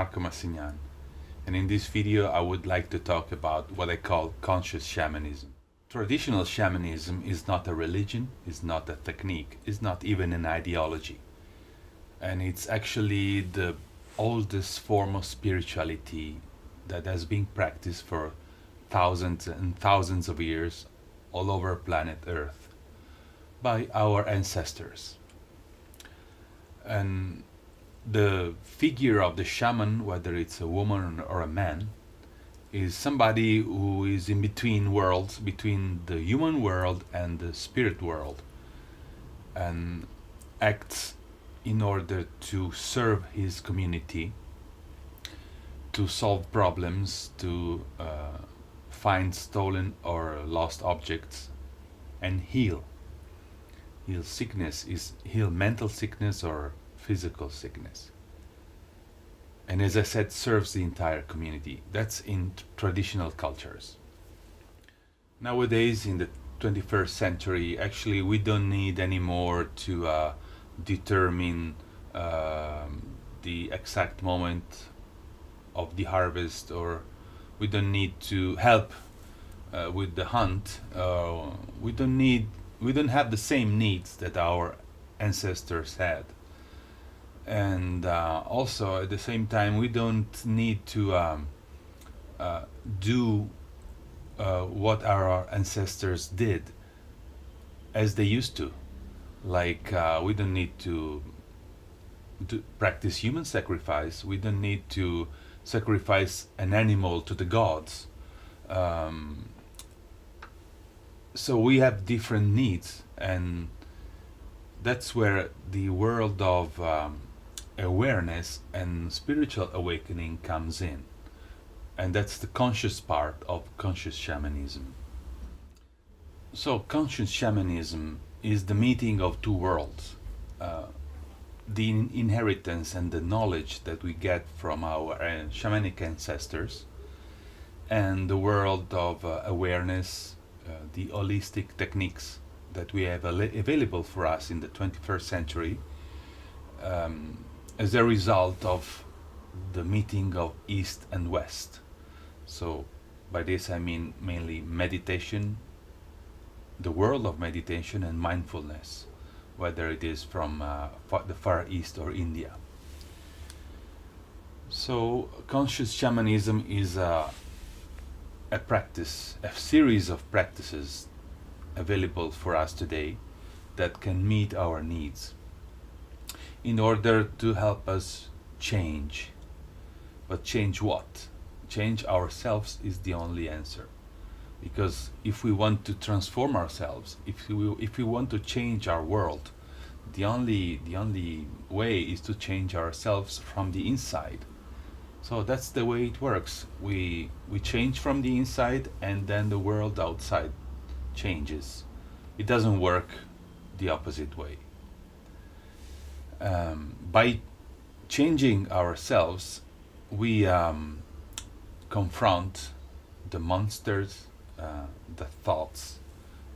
Massignan, and in this video I would like to talk about what I call conscious shamanism. Traditional shamanism is not a religion, is not a technique, is not even an ideology, and it's actually the oldest form of spirituality that has been practiced for thousands and thousands of years all over planet Earth by our ancestors. And the figure of the shaman, whether it's a woman or a man, is somebody who is in between worlds, between the human world and the spirit world, and acts in order to serve his community, to solve problems, to find stolen or lost objects, and heal sickness, heal mental sickness or physical sickness. And as I said, serves the entire community. That's in traditional cultures. Nowadays, in the 21st century, actually we don't need anymore to determine the exact moment of the harvest, or we don't need to help with the hunt. We don't have the same needs that our ancestors had. And also at the same time we don't need to do what our ancestors did as they used to. Like we don't need to practice human sacrifice. We don't need to sacrifice an animal to the gods. So we have different needs, and that's where the world of awareness and spiritual awakening comes in. And that's the conscious part of conscious shamanism. So conscious shamanism is the meeting of two worlds. The inheritance and the knowledge that we get from our shamanic ancestors, and the world of awareness, the holistic techniques that we have available for us in the 21st century, as a result of the meeting of East and West. So by this I mean mainly meditation, the world of meditation, and mindfulness, whether it is from the Far East or India. So conscious shamanism is a practice, a series of practices available for us today that can meet our needs in order to help us change. But change what? Change ourselves is the only answer. Because if we want to transform ourselves, if we want to change our world, the only way is to change ourselves from the inside. So that's the way it works. We change from the inside, and then the world outside changes. It doesn't work the opposite way. By changing ourselves, we confront the monsters, the thoughts,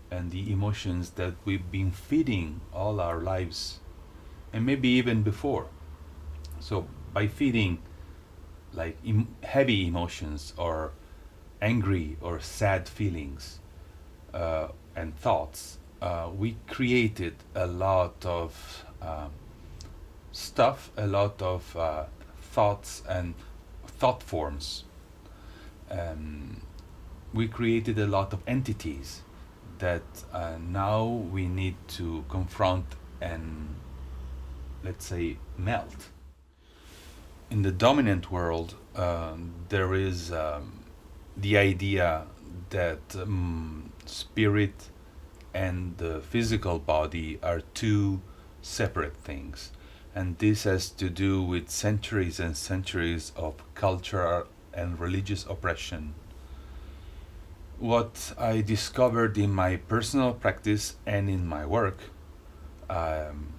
and the emotions that we've been feeding all our lives, and maybe even before. So by feeding like heavy emotions or angry or sad feelings and thoughts, we created a lot of stuff, a lot of thoughts and thought forms. We created a lot of entities that now we need to confront and, let's say, melt. In the dominant world, there is the idea that spirit and the physical body are two separate things. And this has to do with centuries and centuries of cultural and religious oppression. What I discovered in my personal practice and in my work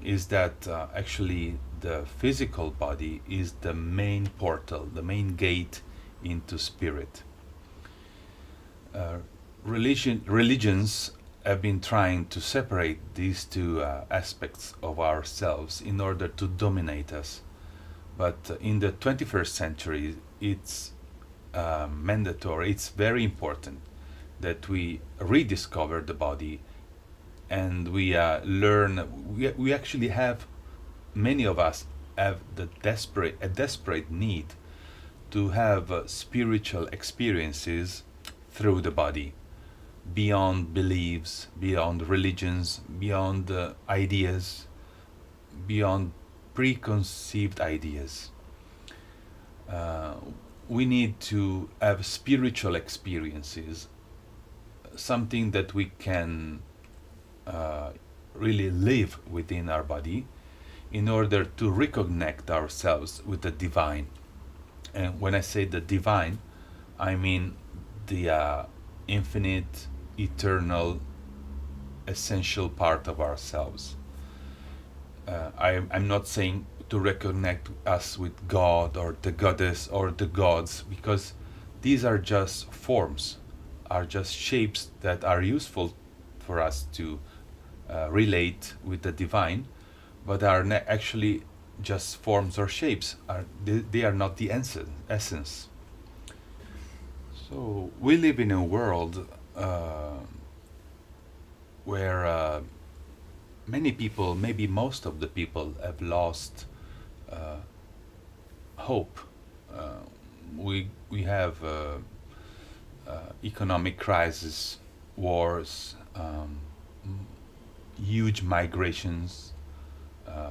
is that actually the physical body is the main portal, the main gate into spirit. Religions have been trying to separate these two aspects of ourselves in order to dominate us. But in the 21st century, it's mandatory, it's very important that we rediscover the body, and we we actually have, many of us have a desperate need to have spiritual experiences through the body, beyond beliefs, beyond religions, beyond ideas, beyond preconceived ideas. Uh, we need to have spiritual experiences, something that we can uh, really live within our body in order to reconnect ourselves with the divine. And when I say the divine, I mean the infinite, eternal, essential part of ourselves. I'm not saying to reconnect us with God or the goddess or the gods, because these are just forms, are just shapes that are useful for us to relate with the divine, but are actually just forms or shapes. They are not the essence. So we live in a world where many people, maybe most of the people, have lost uh, hope. Uh, we have economic crisis, wars, huge migrations,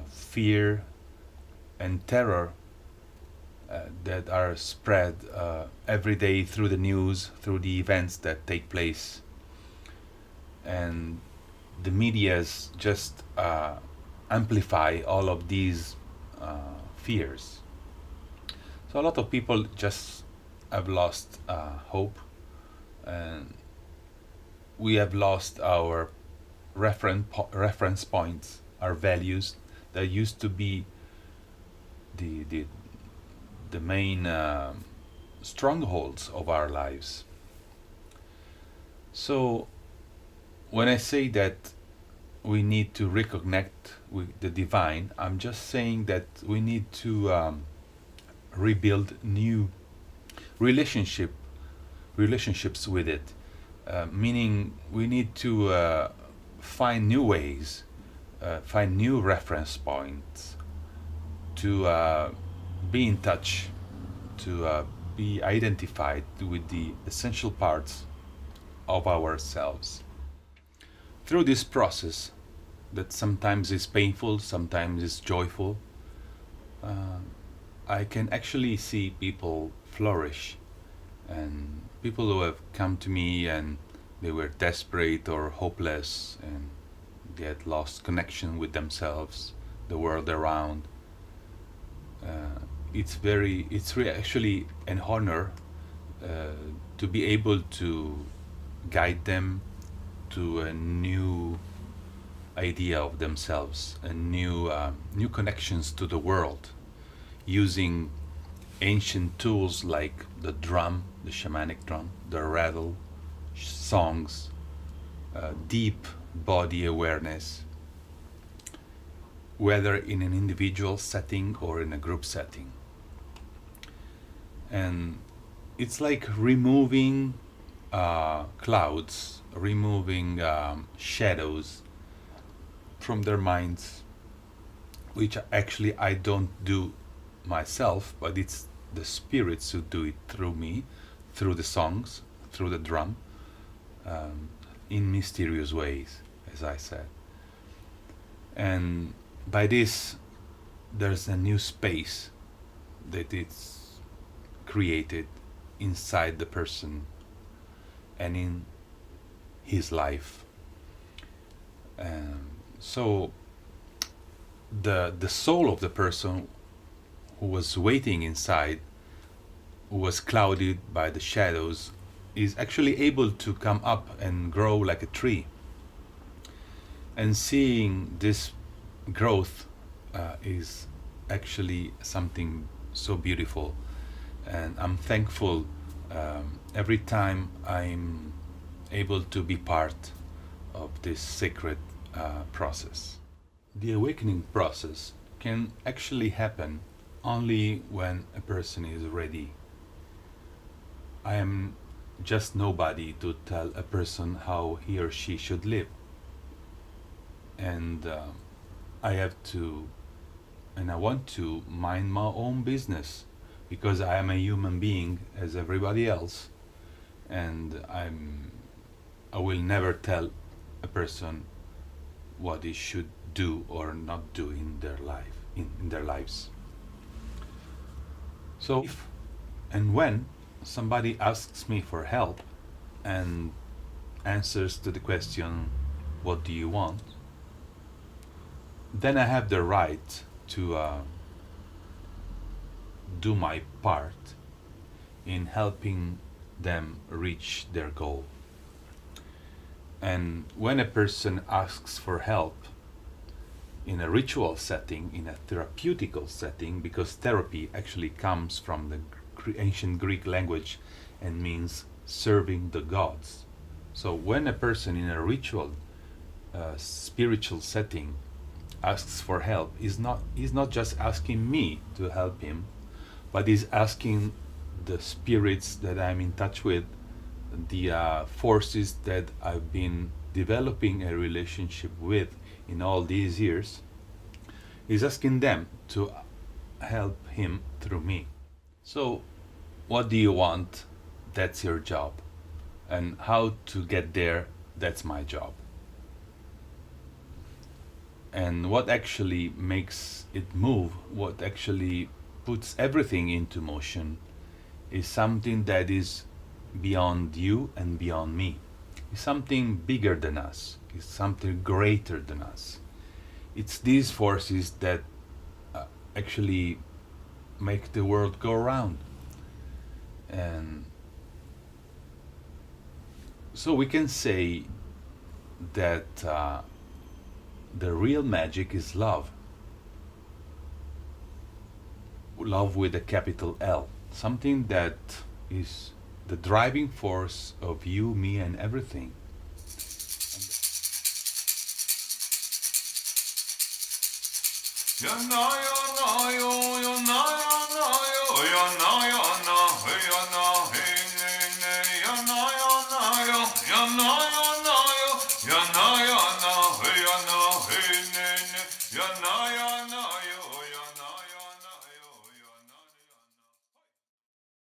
fear and terror that are spread every day through the news, through the events that take place, and the medias just amplify all of these fears. So a lot of people just have lost hope, and we have lost our reference points, our values that used to be the the main strongholds of our lives. So when I say that we need to reconnect with the divine, I'm just saying that we need to rebuild new relationship relationships with it. Meaning we need to find new ways, find new reference points to be in touch, to be identified with the essential parts of ourselves. Through this process, that sometimes is painful, sometimes is joyful, uh, I can actually see people flourish, and people who have come to me and they were desperate or hopeless, and they had lost connection with themselves, the world around. Uh, actually an honor uh, to be able to guide them to a new idea of themselves, a new connections to the world, using ancient tools like the drum, the shamanic drum, the rattle, songs, deep body awareness, whether in an individual setting or in a group setting. And it's like removing clouds, removing shadows from their minds, which actually I don't do myself, but it's the spirits who do it through me, through the songs, through the drum, in mysterious ways, as I said. And by this, there's a new space that it's created inside the person and in his life. So the soul of the person who was waiting inside, who was clouded by the shadows, is actually able to come up and grow like a tree. And seeing this growth is actually something so beautiful. And I'm thankful every time I'm able to be part of this sacred process. The awakening process can actually happen only when a person is ready. I am just nobody to tell a person how he or she should live. And I have to, and I want to mind my own business because I am a human being as everybody else, and I will never tell a person what he should do or not do in their life, in their lives. So if and when somebody asks me for help and answers to the question, what do you want? Then I have the right to do my part in helping them reach their goal. And when a person asks for help in a ritual setting, in a therapeutical setting, because therapy actually comes from the ancient Greek language and means serving the gods. So when a person in a ritual, spiritual setting asks for help, he's not just asking me to help him, but he's asking the spirits that I'm in touch with, the forces that I've been developing a relationship with in all these years. He's asking them to help him through me. So, what do you want? That's your job. And how to get there? That's my job. And what actually makes it move, what actually puts everything into motion, is something that is beyond you and beyond me. It's something bigger than us. It's something greater than us. It's these forces that actually make the world go round. And so we can say that the real magic is love. Love with a capital L. Something that is the driving force of you, me, and everything.